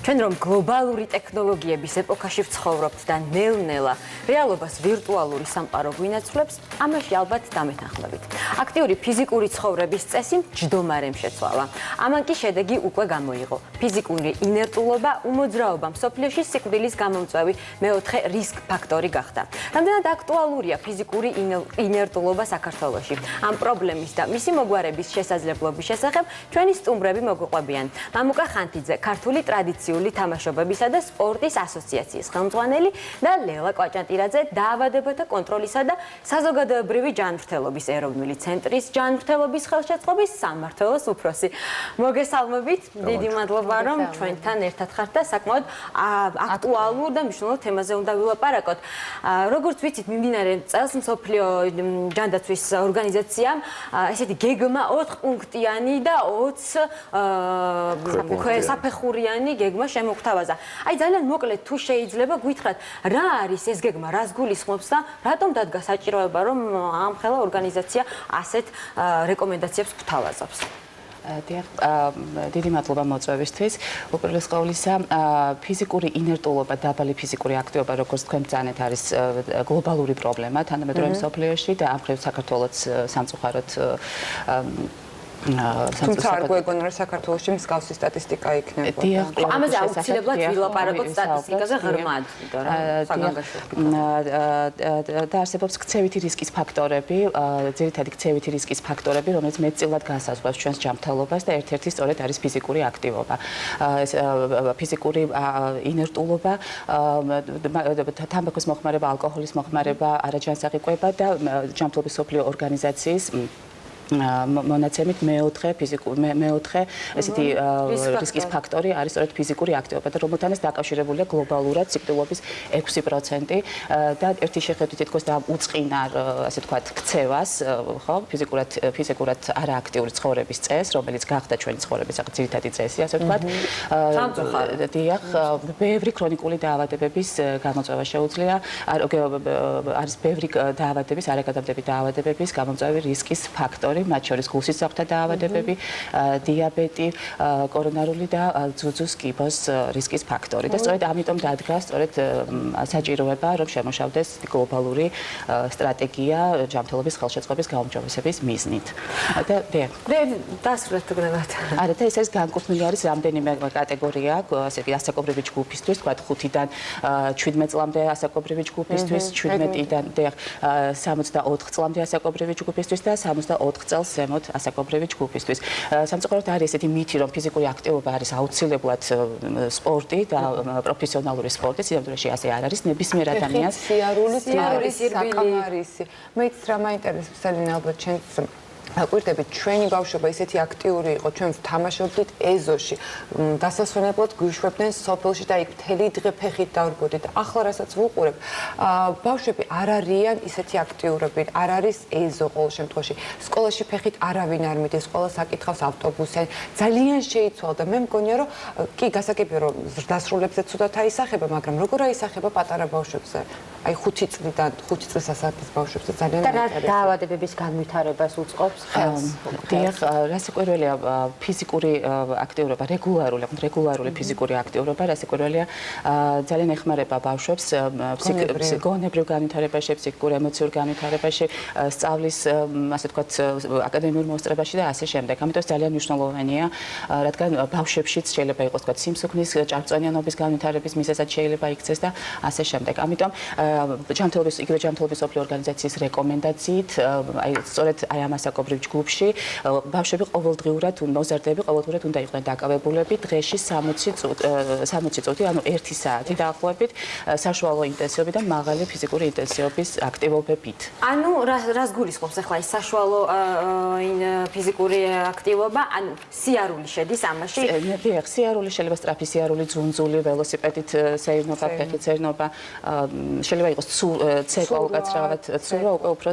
ჩვენ რომ გლობალური ტექნოლოგიების ეპოქაში ვცხოვრობთ და ნელ-ნელა რეალობას ვირტუალური სამყარო გვინაცვლებს, ამაში ალბათ დამეთანხმებით. აქტიური ფიზიკური ცხოვრების წესი ჯდომარემ შეცვალა. ამან კი შედეგი უკვე გამოიღო. ფიზიკური ინერტულობა, უმოძრაობა მსოფლიოში სიკვდილის გამომწვევი მეოთხე რისკფაქტორი გახდა. რამდენად აქტუალურია ფიზიკური ინერტულობა საქართველოში. ამ პრობლემის და მისი მოგვარების შესაძლებლობის შესახებ ჩვენი სტუმრები მოგვიყვებიან. მამუკა ხანთიძე, ქართული ტრადიციული თამაშობებისა და სპორტის ასოციაციის ხელმძღვანელი და ლელა კვაჭანტირაძე, დაავადებათა კონტროლისა და საზოგადოებრივი ჯანრთელობის ეროვნული ცენტრის ჯანრთელობის ხელშეწყობის სამმართველოს უფროსი. მოგესალმებით, დიდი მადლობა რომ ჩვენთან ერთად ხართ და საკმაოდ აქტუალურ და მნიშვნელოვან თემაზე უნდა ვილაპარაკოთ. როგორც ვიცით, მიმდინარე წელს მსოფლიო ჯანდაცვის ორგანიზაციამ ესეთი გეგმა 4 პუნქტიანი და 20 საფეხურიანი გეგმა შემოგთავაზა. აი ძალიან მოკლედ თუ შეიძლება გითხრათ, რა არის ეს გეგმა, რას გულისხმობს და რატომ დადგა საჭიროება რომ ამ ხელა ორგანიზაცია ასეთ რეკომენდაციებს გვთავაზობს? დიდი მადლობა მოწვევისთვის. უპირველეს ყოვლისა, ფიზიკური ინერტულობა, დაბალი ფიზიკური აქტივობა, როგორც თქვენ ბრძანეთ, არის გლობალური პრობლემა თანამედროვე მსოფლიოში და ამ მხრივ საქართველოც სამწუხაროდ თუმცა არ გვეგონა რომ საქართველოში მსგავსი სტატისტიკა იქნება. ამაზე აუცილებლად ვილაპარაკოთ სტატისტიკაზე ღრმად, და არსებობს ქცევითი რისკის ფაქტორები, ძირითადი ქცევითი რისკის ფაქტორები, რომელიც მეტწილად განსაზღვრავს ჩვენს ჯანმრთელობას და ერთ-ერთი სწორედ არის ფიზიკური აქტივობა. ფიზიკური ინერტულობა, თამბაქოს მოხმარება, ალკოჰოლის მოხმარება, არაჯანსაღი კვება და ჯანმრთელობის მსოფლიო ორგანიზაციის მონაცემით მეოთხე ესეთი რისკის ფაქტორი არის სწორედ ფიზიკური აქტივობა და რომელთანაც დაკავშირებულია გლობალურად სიკვდილობის 6% და ერთი შეხედვით თითქოს და უწყინარ, ასე ვთქვათ, ქცევას, ხო, ფიზიკურად არააქტიური ცხოვრების წესს, რომელიც გახდა ჩვენი ცხოვრების ძირითადი წესი, ასე ვთქვათ. დიახ, ბევრი ქრონიკული დაავადებების გამოწვევა შეუძლია, არის ბევრი დაავადების, არაგადამდები დაავადებების გამოწვევი რისკის ფაქტორი. მათ შორის გულსისხლთა დაავადებები, დიაბეტი, კორონარული და ძუძუს კიბოს რისკის ფაქტორი. და სწორედ ამიტომ დადგა სწორედ საჭიროება, რომ შემოშავდეს გლობალური სტრატეგია ჯანრთელობის ხელშეწყობის გაუმჯობესების მიზნით. და დასრულეთ უგნებად. არა, და ეს არის განკუთვნილი არის რამდენიმე კატეგორია, ასე იგი ასაკობრივი ჯგუფისთვის, თქვა 5-დან 17 წლამდე ასაკობრივი ჯგუფისთვის, 17-დან 64 წლამდე ასაკობრივი ჯგუფისთვის და 64 წელს ზემოთ ასაკობრივი ჯგუფისთვის. სამწუხაროდ არის ესეთი მითი, რომ ფიზიკური აქტივობა არის აუცილებლად სპორტი და პროფესიონალური სპორტი, სიამოვნებაში ასე არ არის, ნებისმიერ ადამიანს სიარული საკამარისი. მეც რა მაინტერესებს ძალიან ალბათ ჩვენს აკვირდებით, ჩვენი ბავშვობა ისეთი აქტიური იყო, ჩვენ ვთამაშობდით ეზოში, დასასვენებლად გვიშვებდნენ სოფელში და იქ მთელი დღე ფეხით დავრბოდით. ახლა რასაც ვუყურებ, ბავშვები არ არიან ისეთი აქტიურები, არ არის ეზო ყოველ შემთხვევაში. სკოლაში ფეხით არავინ არ მიდის, ყველა საკითხავს ავტობუსზე. ძალიან შეიცვალა და მე მგონია, რომ კი გასაგებია, რომ ზრდასრულებზე ცუდად აისახება, მაგრამ როგორ აისახება პატარა ბავშვებზე? აი 5 წლიდან 5 წლის ასაკის ბავშვებზე ძალიან და დაავადებების განვითარებას უწყობს. დიახ, რასაკვირველია ფიზიკური აქტიურობა, რეგულარული ფიზიკური აქტიურობა, რასაკვირველია ძალიან ეხმარება ბავშვებს გონებრივ განვითარებაში, ფსიქიკურ, ემოციურ განვითარებაში, სწავლის, ასე ვთქვათ, აკადემიურ მოსწრებაში და ასე შემდეგ. ამიტომ ძალიან მნიშვნელოვანია, რადგან ბავშვებშიც შეიძლება იყოს, ვთქვათ, სიმსუქნის, ჭარბწვენიანობის განვითარების მიზეზად შეიძლება იქცეს და ასე შემდეგ. ამიტომ იგივე ჯანრთელობის მსოფლიო ორგანიზაციის რეკომენდაციით, აი სწორედ აი ამ ასაკობრივ ჯგუფში ბავშვები ყოველდღიურად მოზარდები ყოველდღიურად უნდა იყვნენ დაკავებულები დღეში 60 წუთი, ანუ 1 საათი დაახლოებით საშუალო ინტენსივობიდან მაღალი ფიზიკური ინტენსივობის აქტივობებით. ანუ რას გულისხმობს ახლა ის საშუალო ფიზიკური აქტივობა, ანუ სიარული შედის ამაში? დიახ, სიარული შეიძლება სწრაფი სიარული, ძუნძული, ველოსიპედით სეირნობა, ფეხით სეირნობა, შეიძლება იყოს ცეკვა უკაცრავად, ცურვა უკვე უფრო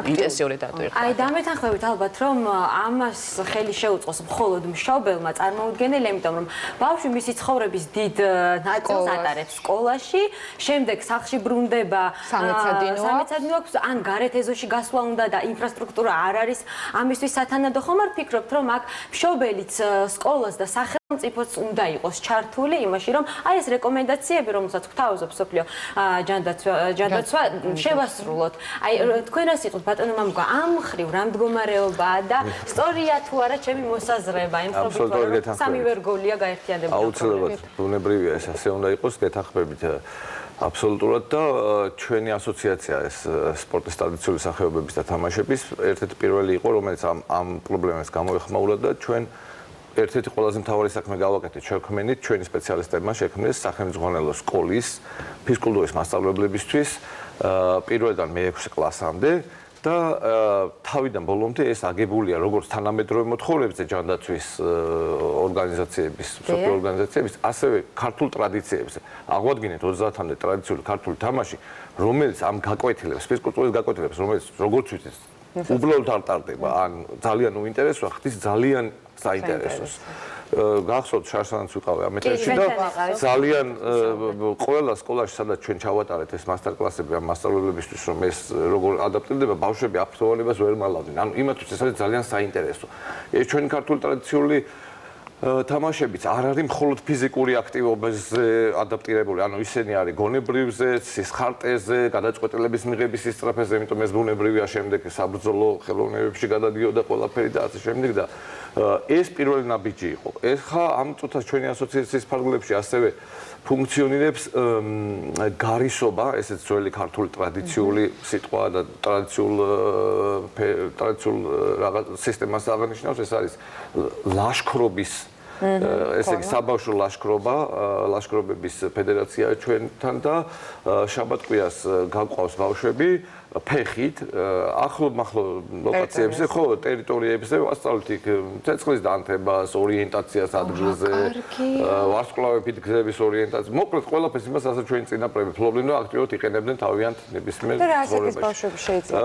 ინტენსიური დატვირთვა. აი დამეთანხმებით ალბათ რომ ამას ხელი შეუწყოს მხოლოდ მშობელმა წარმოუდგენელი, იმიტომ რომ ბავშვი მისი ცხოვრების დიდ ნაწილს ატარებს სკოლაში, შემდეგ სახლში ბრუნდება, სამეცადინო აქვს, ან გარეთ ეზოში გასვლა უნდა და ინფრასტრუქტურა არ არის ამისთვის სათანადო. ხომ არ ფიქრობთ რომ აქ მშობელიც სკოლას და სახელმწიფოც უნდა იყოს ჩართული იმაში, რომ აი ეს რეკომენდაციები, რომელსაც გვთავაზობ სოფლიო ჯანდაცვა შევასრულოთ. აი თქვენ რას იყოთ ბატონო მამუკა, ამ მხრივ რა მდგომარეობაა და სწორია თუ არა ჩემი მოსაზრება იმ პრობლემით, რომ სამი ვერგოლია გაერთიანებული. აუცილებლად ბუნებრივია ეს ასე უნდა იყოს, გეთანხმებით აბსოლუტურად და ჩვენი ასოციაცია ეს სპორტის ტრადიციული სახეობების და თამაშების ერთ-ერთი პირველი იყო, რომელიც ამ პრობლემას გამოეხმაურა და ჩვენ ერთ-ერთი ყველაზე მთავარი საქმე გავაკეთეთ შექმნით ჩვენი სპეციალისტებმა შექმნეს სახელმძღვანელო სკოლის ფიზკულტურის მასწავლებლებისთვის პირველიდან მე-6 კლასამდე და თავიდან ბოლომდე ეს აგებულია როგორც თანამედროვე მოთხოვნებზე ჯანდაცვის ორგანიზაციების, სოფლიო ორგანიზაციების, ასევე ქართულ ტრადიციებზე. აღვადგინეთ 30-მდე ტრადიციული ქართული თამაში, რომელიც ამ გაკვეთილებს, ფიზკულტურის გაკვეთილებს, რომელიც როგორც ვიცით, უბრალოდ არ ტარდება, ან ძალიან უინტერესოა, ხდის ძალიან საინტერესოს. გახსოვთ შარშანაც ვიყავი ამ ეთერში და ძალიან ყველა სკოლაში სადაც ჩვენ ჩავატარეთ ეს მასტერ-კლასები ამ მასწავლებლებისთვის რომ ეს როგორ ადაპტირდება ბავშვები აფრთხილებას ვერ მალავდნენ. ანუ იმათთვის ეს არის ძალიან საინტერესო. ეს ჩვენი ქართული ტრადიციული თამაშებიც არ არის მხოლოდ ფიზიკური აქტივობაზე ადაპტირებული, ანუ ისინი არის გონებრივზე, სისხარტეზე, გადაწყვეტილების მიღების სისწრაფეზე, იმიტომ ეს ბუნებრივია შემდეგ საბრძოლო ხელოვნებებში გადადიოდა ყველაფერი და ასე შემდეგ და ეს პირველი ნაბიჯი იყო. ეხლა ამ წუთას ჩვენი ასოციაციის ფარგლებში ასევე ფუნქციონირებს გარისობა, ესეც ძველი ქართული ტრადიციული სიტყვა და ტრადიციულ რაღაც სისტემას აღნიშნავს, ეს არის ლაშქრობის ესე იგი საბავშვო ლაშქრობა, ლაშქრობების ფედერაცია ჩვენთან და შაბათ-კვირას გაყვავს ბავშვები ფეხით, ახლო ლოკაციებზე, ხო, ტერიტორიებზე ვასწავლეთ იქ ცეცხლის დანთებას, ორიენტაციას ადგილზე, ვარსკვლავებით გზების ორიენტაციას. მოკლედ ყველაფერს იმას ასე ჩვენი წინაპრები ფლობდნენ და აქტიურად იყენებდნენ თავიანთ ნებისმიერ ცხოვრებაში. და რა ასაკის ბავშვები შეიძლება?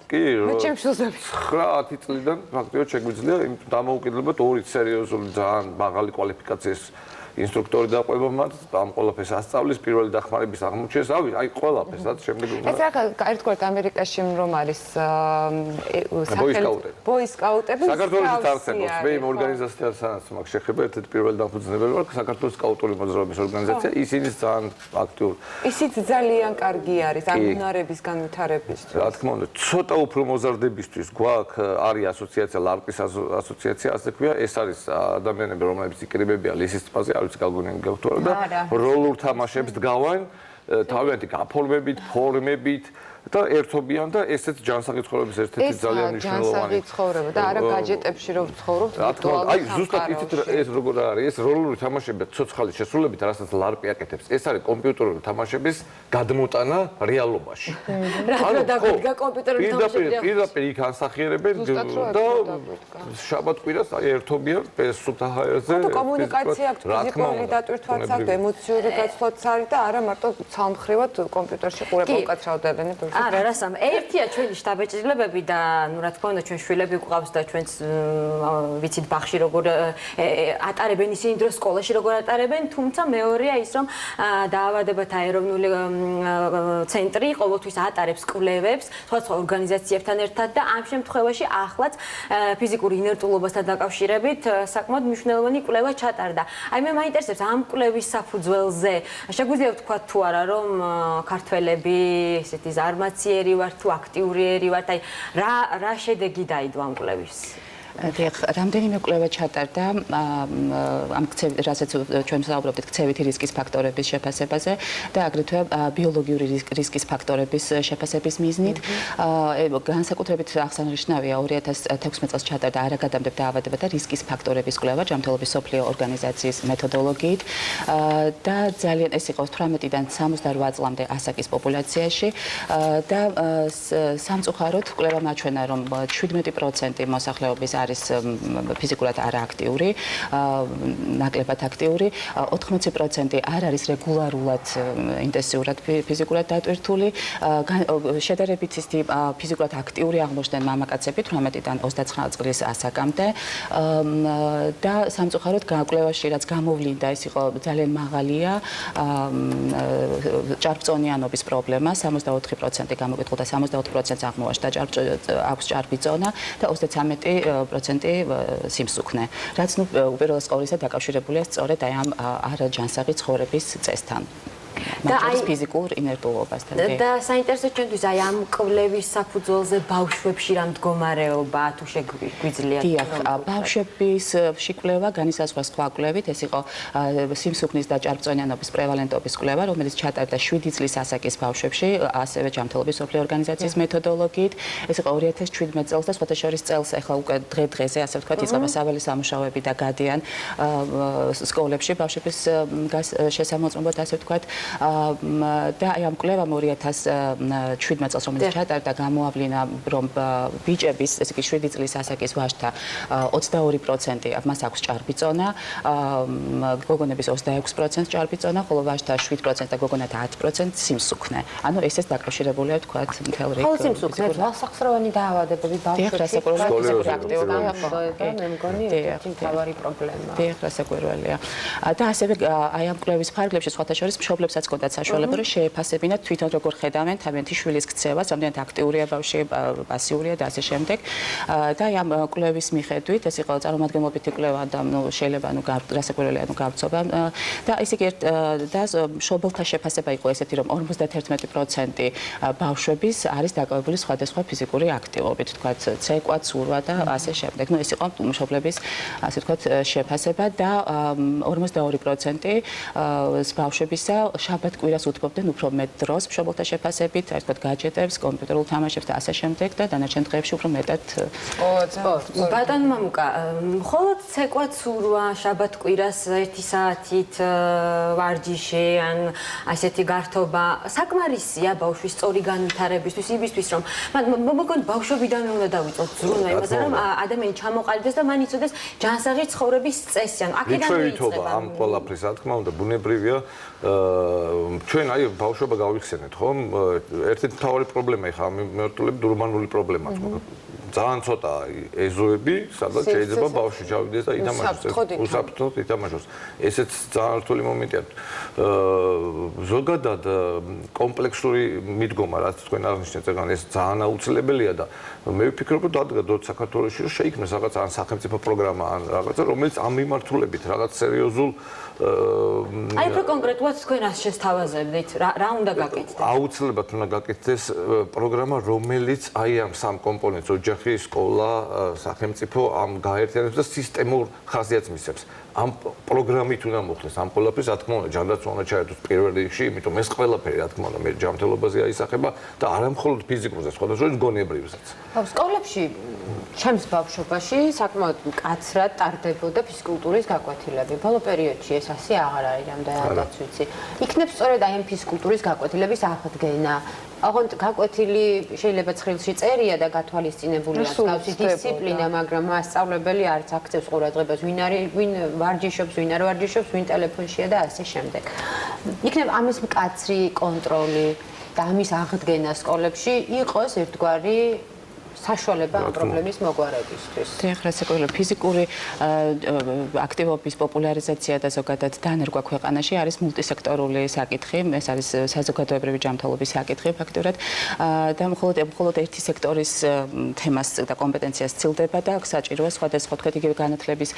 კი, მე ჩემს შულზები 9-10 წლიდან ფაქტიურად შეგვიძლია იმ დამოუკიდებლად ორი სერიოზული ძალიან მაღალი კვალიფიკაციის ინსტრუქტორი დაყვება მათ, ამ ყველაფერს ასწავლის, პირველი დახმარების აღმოჩენას, აი ყველაფერს, რაც შემდეგ უნდა. ეს რა ერთგვარად ამერიკაში რომ არის ბოისკაუტები. საქართველოშიც არსებობს. მე იმ ორგანიზაციასაც მაქვს შეხება, ერთ-ერთი პირველი დამფუძნებელი ვარ, საქართველოს სკაუტური მოძრაობის ორგანიზაცია, ისინიც ძალიან აქტიური. ისიც ძალიან კარგი არის ამ უნარების განვითარებისთვის. რა თქმა უნდა, ცოტა უფრო მოზარდებისთვის გვაქვს არის ასოციაცია, ლარკის ასოციაცია, ასე ქვია, ეს არის ადამიანები, რომლებიც იკრიბებიან ლისის ტბაზე, არის გაგონილი გაგვთვალა და როლურ თამაშებს დგავენ თავიანთი გაფორმებით, ფორმებით და ერთობიან და ესეც ჯანსაღი ცხოვრების ერთ-ერთი ძალიან მნიშვნელოვანი. ჯანსაღი ცხოვრება და არა გაჯეტებში რომ ცხოვრობთ. აი ზუსტად იცით ეს როგორ არის, ეს როლური თამაშები ცოცხალი შესრულებით, რასაც ლარპი აკეთებს. ეს არის კომპიუტერული თამაშების გადმოტანა რეალობაში. რა დაგვიდგა კომპიუტერული თამაშები? პირდაპირ იქ ანსახიერებენ და შაბათ-კვირას აი ერთობიან სუფთა ჰაერზე. კომუნიკაცია აქვს, ფიზიკური დატვირთვაც აქვს, ემოციური გაცვლაც არის და არა მარტო ცალმხრივად კომპიუტერში ყურება უკაცრავდნენ. არა, რასამ, ერთია ჩვენი შტაბ-ეჭრილებები და ნუ რა თქმა უნდა ჩვენ შვილები გვყავს და ჩვენც ვიცით ბაღში როგორ ატარებენ ისინი დროს სკოლაში როგორ ატარებენ, თუმცა მეორეა ის რომ დაავადებათა ეროვნული ცენტრი ყოველთვის ატარებს კვლევებს სხვადასხვა ორგანიზაციებთან ერთად და ამ შემთხვევაში ახლაც ფიზიკური ინერტულობასთან დაკავშირებით საკმაოდ მნიშვნელოვანი კვლევა ჩატარდა. აი მე მაინტერესებს ამ კვლევის საფუძველზე შეგვიძლია ვთქვათ თუ არა რომ ქართველები ესეთი ზარმაციერი ვართ თუ აქტიურიერი ვართ, აი რა შედეგი დაიდო ამ კვლევის? რამდენიმე კვლევა ჩატარდა ამ რასაც ჩვენ ვსაუბრობთ ქცევითი რისკის ფაქტორების შეფასებაზე და აგრეთვე ბიოლოგიური რისკის ფაქტორების შეფასების მიზნით. განსაკუთრებით აღსანიშნავია 2016 წელს ჩატარდა არაგადამდებთ დაავადებათა რისკის ფაქტორების კვლევა ჯანრთელობის სოფლიო ორგანიზაციის მეთოდოლოგიით და ძალიან ეს იყო 18-დან 68 წლამდე ასაკის პოპულაციაში და სამწუხაროდ კვლევა მაჩვენა რომ 17% მოსახლეობის არის ფიზიკურად არააქტიური, ნაკლებად აქტიური, 80% არ არის რეგულარულად ინტენსიურად ფიზიკურად დატვირთული, შედარებით ისეთი ფიზიკურად აქტიური აღმოჩნდნენ მამაკაცები 18-დან 29 წლის ასაკამდე და სამწუხაროდ კვლევაში რაც გამოვლინდა ეს იყო ძალიან მაღალია ჭარბწონიანობის პრობლემა, 64% გამოკითხულთა 64%-ს აღმოაჩნდა აქვს ჭარბი წონა და 33% 50% სიმსუქნე, რაც უპირველეს ყოვლისა დაკავშირებულია სწორედ აი ამ არაჯანსაღი ცხოვრების წესთან. და აი ფიზიკურ ინერტულობასთან. და საინტერესო ჩვენთვის აი ამ კვლევის საფუძველზე ბავშვებში რა მდგომარეობა თუ შეგვიძლია დიახ, ბავშვების შეკვლევა განისაზღვრა სხვა კვლევით, ეს იყო სიმსუქნის და ჭარბწონიანობის პრევალენტობის კვლევა, რომელიც ჩატარდა 7 წლის ასაკის ბავშვებში, ასევე ჯანრთელობის მსოფლიო ორგანიზაციის მეთოდოლოგიით. ეს იყო 2017 წელს და სხვათა შორის წელს ახლა უკვე დღე-დღეზე, ასე ვთქვათ, იწყება საველე სამუშაოები და გადიან სკოლებში ბავშვების შესამოწმებლად, ასე ვთქვათ. და აი ამ კვლევამ 2017 წელს რომელიც ჩატარდა გამოავლინა რომ ბიჭების ესე იგი 7 წლის ასაკის ვაჟთა 22% მას აქვს ჭარბი წონა, გოგონების 26% ჭარბი წონა, ხოლო ვაჟთა 7% და გოგონათა 10% სიმსუქნე. ანუ ესეც დაკავშირებულია თქვათ მთელ რიგ. ხოლო სიმსუქნე გასახსროვანი დაავადებები ბავშვებში აქტიურია. მე მგონი ერთი მთავარი პრობლემაა. დიახ, რასაკვირველია. და ასევე აი ამ კვლევის ფარგლებში სხვათა შორის მშობლებსაც ჰქონდათ საშუალება რომ შეეფასებინათ თვითონ როგორ ხედავენ თავიანთი შვილის ქცევას, რამდენად აქტიურია ბავშვი, პასიურია და ასე შემდეგ. და აი ამ კვლევის მიხედვით ეს იყო წარმომადგენლობითი კვლევა და შეიძლება რასაკვირველია გავრცობა და ისე კი და მშობელთა შეფასება იყო ესეთი რომ 51% ბავშვების არის დაკავებული სხვადასხვა ფიზიკური აქტივობით, თქვათ ცეკვა, ცურვა და ასე შემდეგ. ნუ ეს იყო მშობლების ასე ვთქვათ შეფასება და 42% ბავშვებისა შაბათ-კვირას უთმობდნენ უფრო მეტ დროს მშობელთა შეფასებით, ასე ვთქვათ, გაჯეტებს, კომპიუტერულ თამაშებს და ასე შემდეგ და დანარჩენ დღეებში უფრო მეტად სპორტს. ბატონ მამუკა, მხოლოდ ცეკვა, ცურვა, შაბათ-კვირას 1 საათით ვარჯიში ან ასეთი გართობა საკმარისია ბავშვის სწორი განვითარებისთვის, იმისთვის რომ მოგონ ბავშვობიდანვე უნდა დავიწყოთ ზრუნვა იმაზე რომ ადამიანი ჩამოყალიბდეს და მან იცოდეს ჯანსაღი ცხოვრების წესი, ანუ აქედან მიიწება ამ ყველაფრის, რა თქმა უნდა, ბუნებრივია. ჩვენ აი ბავშვობა გავიხსენეთ, ხო? ერთ-ერთი მთავარი პრობლემა ხა მეოთხე დურმანული პრობლემაა. ძალიან ცოტა ეზოები, სადაც შეიძლება ბავშვი ჩავიდეს და ითამაშოს. უსაფრთხოდ ითამაშოს. ესეც ძალიან რთული მომენტია. ზოგადად კომპლექსური მიდგომა, რაც თქვენ აღნიშნეთ, ეს ძალიან აუცილებელია და მე ვფიქრობ, რომ დადგა საქართველოში რომ შეიქმნას რაღაც ან სახელმწიფო პროგრამა ან რაღაცა, რომელიც ამ მიმართულებით რაღაც სერიოზულ აი უფრო კონკრეტულად თქვენ რას შესთავაზებდით? რა უნდა გაკეთდეს? აუცილებლად უნდა გაკეთდეს პროგრამა, რომელიც აი ამ სამ კომპონენტს ოჯახი, სკოლა, სახელმწიფო ამ გაერთიანებს და სისტემურ ხასიათს მისცემს. ამ პროგრამით უნდა მოხდეს ამ ყველაფერს, რა თქმა უნდა, ჯანდაცვა უნდა ჩაერთოს პირველ რიგში, იმიტომ ეს ყველაფერი, რა თქმა უნდა, მე ჯანრთელობაზე აისახება და არა მხოლოდ ფიზიკურზე, სხვადასხვა გონებრივზეც. სკოლებში ჩემს ბავშვობაში საკმაოდ მკაცრად ტარდებოდა ფიზკულტურის გაკვეთილები. ბოლო პერიოდში ეს ასე აღარ არის, რამდენადაც ვიცი. იქნებ სწორედ აი ამ ფიზკულტურის გაკვეთილების აღდგენა. ოღონდ გაკვეთილი შეიძლება ცხრილში წერია და გათვალისწინებულია მსგავსი დისციპლინა, მაგრამ მასწავლებელი არც აქცევს ყურადღებას, ვინ ვარჯიშობს, ვინ არ ვარჯიშობს, ვინ ტელეფონშია და ასე შემდეგ. იქნებ ამის მკაცრი კონტროლი და ამის აღდგენა სკოლებში იყოს ერთგვარი საშუალება ამ პრობლემის მოგვარებისთვის. დიახ, რასაკვირველია, ფიზიკური აქტივობის პოპულარიზაცია და ზოგადად დანერგვა ქვეყანაში არის მულტისექტორული საკითხი, ეს არის საზოგადოებრივი ჯანრთელობის საკითხი ფაქტურად და მხოლოდ ერთი სექტორის თემას და კომპეტენციას ცილდება და საჭიროა სხვადასხვა თქვენ იგივე განათლების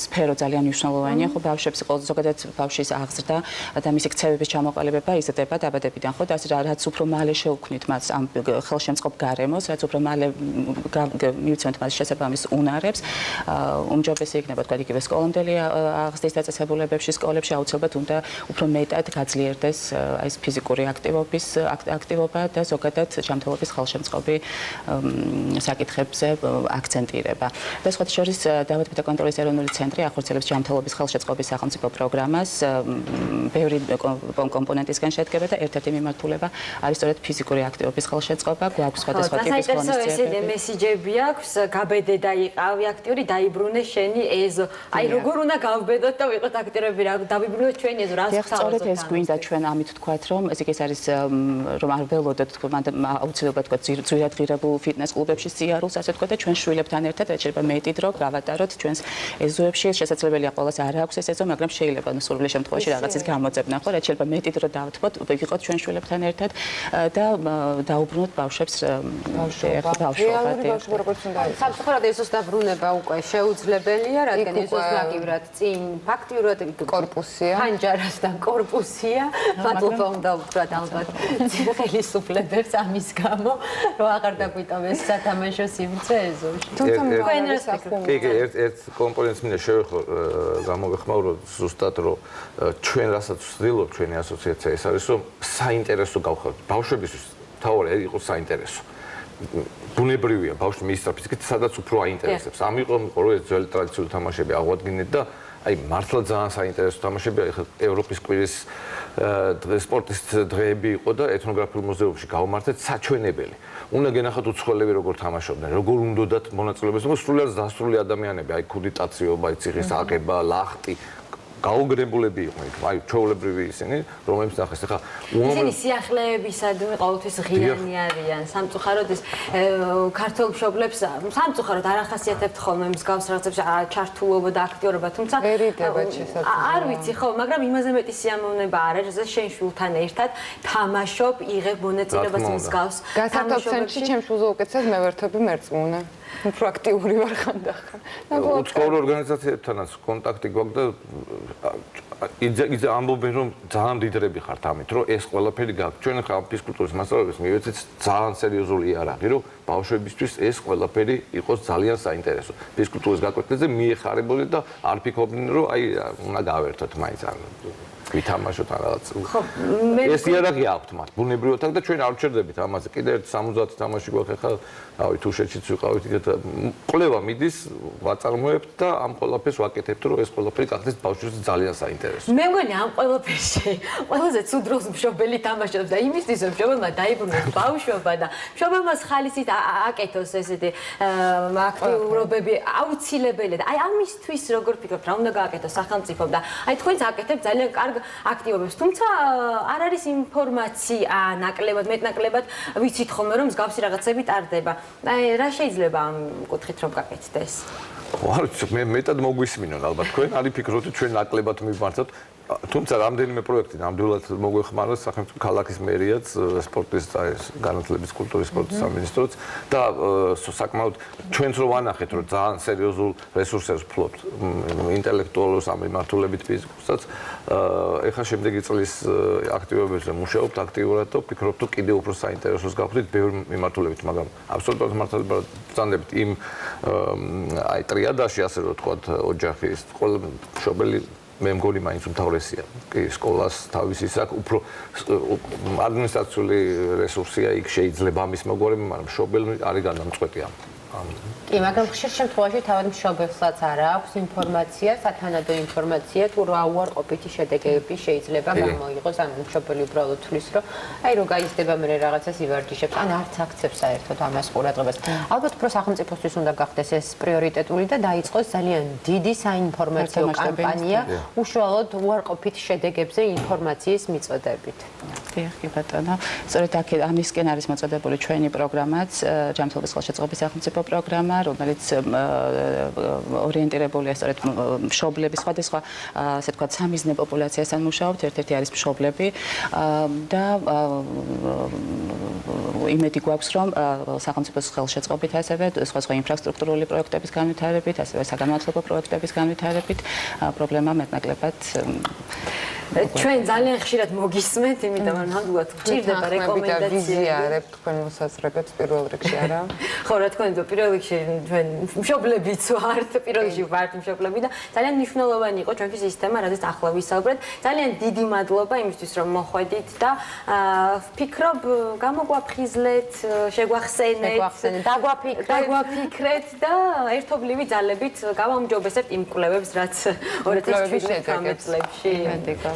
სფერო ძალიან მნიშვნელოვანია, ხო ბავშვებს იყო ზოგადად ბავშვის აღზრდა და მისი ქცევების ჩამოყალიბება იზრდება დაბადებიდან, ხო და რაც უფრო მალე შევქმნით მას ამ ხელშემწყობ გარემოს, რაც უფრო მალე მივცემთ მას შესაბამის უნარებს, უმჯობესი იქნება თქვა იგივე სკოლამდელი აღზრდის დაწესებულებებში, სკოლებში აუცილებლად უნდა უფრო მეტად გაძლიერდეს ეს ფიზიკური აქტივობა და ზოგადად ჯანმრთელობის ხელშემწყობი საკითხებზე აქცენტირება. და სხვათა შორის დაავადებათა კონტროლის ეროვნული ცენტრი ახორციელებს ჯანმრთელობის ხელშეწყობის სახელმწიფო პროგრამას, ბევრი კომპონენტისგან შედგება და ერთ-ერთი მიმართულება არის სწორედ ფიზიკური აქტივობის ხელშეწყობა, გვაქვს სხვადასხვა ტიპის ესეთი მესიჯები აქვს, გაბედე და იყავი აქტიური, დაიბრუნე შენი ეზო. აი როგორ უნდა გავბედოთ და ვიყოთ აქტიურები, რა დავიბრუნოთ ჩვენი ეზო, რას ვთავაზობთ? სწორედ ეს გვინდა ჩვენ ამით თქვათ, რომ ეს არის რომ არ ველოდოთ აუცილებლად თქვათ ძვირადღირებულ ფიტნეს კლუბებში სიარულს, ასე თქვათ და ჩვენ შვილებთან ერთად შეიძლება მეტი დრო გავატაროთ ჩვენს ეზოებში. შესაძლებელია ყოველას არ აქვს ეს ეზო, მაგრამ შეიძლება სრული შემთხვევაში რაღაცის გამოძებნა, ხო, რაც შეიძლება მეტი დრო დავთმოთ, ვიყოთ ჩვენ შვილებთან ერთად და დაუბრუნოთ ბავშვებს ბავშვობა. რეალური ბავშვობა როგორც უნდა იყოს. სამწუხაროდ ეზოს დაბრუნება უკვე შეუძლებელია, რადგან ეზოს მაგივრად წინ ფაქტიურად კორპუსია. ფანჯარასთან კორპუსია. მადლობა უნდა ვთქვათ ალბათ ხელისუფლებებს ამის გამო, რომ აღარ დაგვიტოვეს სათამაშო სივრცე ეზოში. თუმცა კი, ერთ კომპონენტს მინდა შევეხო, გამოვეხმაურო ზუსტად რომ ჩვენ რასაც ვცდილობთ ჩვენი ასოციაცია ეს არის რომ საინტერესო გავხართ ბავშვებისთვის თავარი იყოს საინტერესო ბუნებრივია ბავშვი მიისწრაფ ფიზიკით სადაც უფრო აინტერესებს ამიტომ რომ ეს ძველი ტრადიციული თამაშები აღვადგინეთ და აი მართლა ძალიან საინტერესო თამაშები ახლა ევროპის კვირის სპორტის დღეები იყო და ეთნოგრაფიულ მუზეუმში გავმართეთ საჩვენებელი უნდა გენახოთ უცხოელები როგორ თამაშობდნენ როგორ უნდათ მონაწილეობას და სრულიად დასრული ადამიანები აი ქუდიტაციობა აი ციხის აღება ლახტი გაუგრებულები იყვნენ, აი ჩვეულებრივი ისინი, რომლებიც ნახეს, ხა ისინი სიახლეებისადმი ყოველთვის ღირიანი არიან, სამწუხაროდ ეს ქართულ მშობლებს სამწუხაროდ არ ახასიათებთ ხოლმე მსგავს რაღაცებს ჩართულობა და აქტიურობა, თუმცა არ ვიცი ხო, მაგრამ იმაზე მეტი სიამოვნება არ არის, რომ შენ შვილთან ერთად თამაშობ, იღებ მონაწილეობას მსგავს. გასართობ ცენტრში ჩემს შულზე უკეთესად მე ვერთები მერწმუნე. უფრო აქტიური ვარ ხანდახან. უცხოურ ორგანიზაციებთანაც კონტაქტი გვაქვს და იძა ამბობენ რომ ძალიან დიდრები ხართ ამით რომ ეს ყველაფერი გაქვს. ჩვენ ხა ფიზკულტურის მასწავლებლებს მივეცეთ ძალიან სერიოზული იარაღი რომ ბავშვებისთვის ეს ყველაფერი იყოს ძალიან საინტერესო. ფიზკულტურის გაკვეთილზე მიეხარებული და არ ფიქრობდნენ რომ აი უნდა გავერთოთ მაინც ან ვითამაშოთ რაღაც. ხო, ეს იარაღი აქვთ მათ ბუნებრივად და ჩვენ არ ვჩერდებით ამაზე. კიდე 70 თამაში გვაქვს ახლა, რავი, თუშეთშიც ვიყავით იქეთ კვლევა მიდის, ვაწარმოებთ და ამ ყველაფერს ვაკეთებთ, რომ ეს ყველაფერი გახდეს ბავშვებს ძალიან საინტერესო. მე მგონი ამ ყველაფერში ყველაზე ცუდ როლს მშობელი თამაშობს და იმისთვის რომ მშობელმა დაიბრუნოს ბავშვობა და მშობელმას ხალისით აკეთოს ესეთი აქტიურობები აუცილებელია და აი ამისთვის როგორ ფიქრობთ რა უნდა გააკეთოს სახელმწიფომ და აი თქვენც აკეთებთ ძალიან კარგ აქტივობებს, თუმცა არ არის ინფორმაცია ნაკლებად, მეტნაკლებად ვიცით ხოლმე რომ მსგავსი რაღაცები ტარდება. აი რა შეიძლება ამ კუთხით რომ გაკეთდეს? არ ვიცი, მე მეტად მოგვისმინონ ალბათ თქვენ, არის ფიქრობთ ჩვენ ნაკლებად მივმართოთ, თუმცა რამდენიმე პროექტი ნამდვილად მოგვეხმარა სახელმწიფო ქალაქის მერიაც, სპორტის განათლების კულტურის სპორტის სამინისტროც და საკმაოდ ჩვენც რო ვანახეთ რომ ძალიან სერიოზულ რესურსებს ვფლობთ ინტელექტუალურ სამმართველობით ფიზიკურსაც ეხლა შემდეგი წლის აქტივობებზე მუშაობთ აქტიურად და ვფიქრობთ რომ კიდევ უფრო საინტერესოს გავხდით ბევრი მიმართულებით, მაგრამ აბსოლუტურად მართლობრივად ვწანდებით იმ აი ტრიადაში ასე რომ ვთქვათ ოჯახის ყველა მშობელი მე მგონი მაინც უმთავრესია. კი, სკოლას თავისი აქვს, უფრო ადმინისტრაციული რესურსია იქ შეიძლება ამის მოგვარება, მაგრამ მშობელი არის გადამწყვეტი ამ. კი, მაგრამ ხშირ შემთხვევაში თავად მშობელსაც არ აქვს ინფორმაცია, სათანადო ინფორმაცია, თუ რა უარყოფითი შედეგები შეიძლება გამოიღოს, ან მშობელი უბრალოდ თვლის, რომ აი რო გაიზრდება მე რაღაცას ივარჯიშებს, ან არც აქცევს საერთოდ ამას ყურადღებას. ალბათ უფრო სახელმწიფოსთვის უნდა გახდეს ეს პრიორიტეტული და დაიწყოს ძალიან დიდი საინფორმაციო კამპანია, უშუალოდ უარყოფით შედეგებზე ინფორმაციის მიწოდებით. კი ბატონო, სწორედ ამისკენ არის მოწოდებული ჩვენი პროგრამაც, ჯანრთელობის ხელშეწყობის სახელმწიფო პროგრამა, რომელიც ორიენტირებულია სწორედ მშობლების სხვადასხვა, ასე ვთქვათ, სამიზნე პოპულაციასთან მუშაობთ, ერთ-ერთი არის მშობლები და იმედი გვაქვს, რომ სახელმწიფოს ხელშეწყობით ასევე სხვა ინფრასტრუქტურული პროექტების განვითარებით, ასევე საგანმანათლებლო პროექტების განვითარებით პრობლემა მეტნაკლებად ჩვენ ძალიან ხშირად მოგისმენთ, იმიტომ რომ ნამდვილად გვჭირდება რეკომენდაციები. ვიზიარებთ თქვენ მოსაზრებებს პირველ რიგში, არა? ხო, რა თქმა უნდა, პირველ რიგში ჩვენ მშობლებიც ვართ, პირველ რიგში ვართ მშობლები და ძალიან მნიშვნელოვანი იყო ჩვენთვის ის თემა, რაზეც ახლა ვისაუბრეთ. ძალიან დიდი მადლობა იმისთვის, რომ მოხვედით და ვფიქრობ, გამოგვაფხიზლეთ, შეგვახსენეთ, დაგვაფიქრეთ და ერთობლივი ძალებით გავაუმჯობესებთ იმ კვლევებს, რაც 2017 წლებში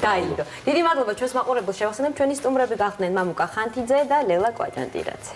დაიდო. დიდი მადლობა ჩვენს მაყურებელს შევახსენებთ, ჩვენი სტუმრები გახდნენ მამუკა ხანთიძე და ლელა კვაჭანტირაძე.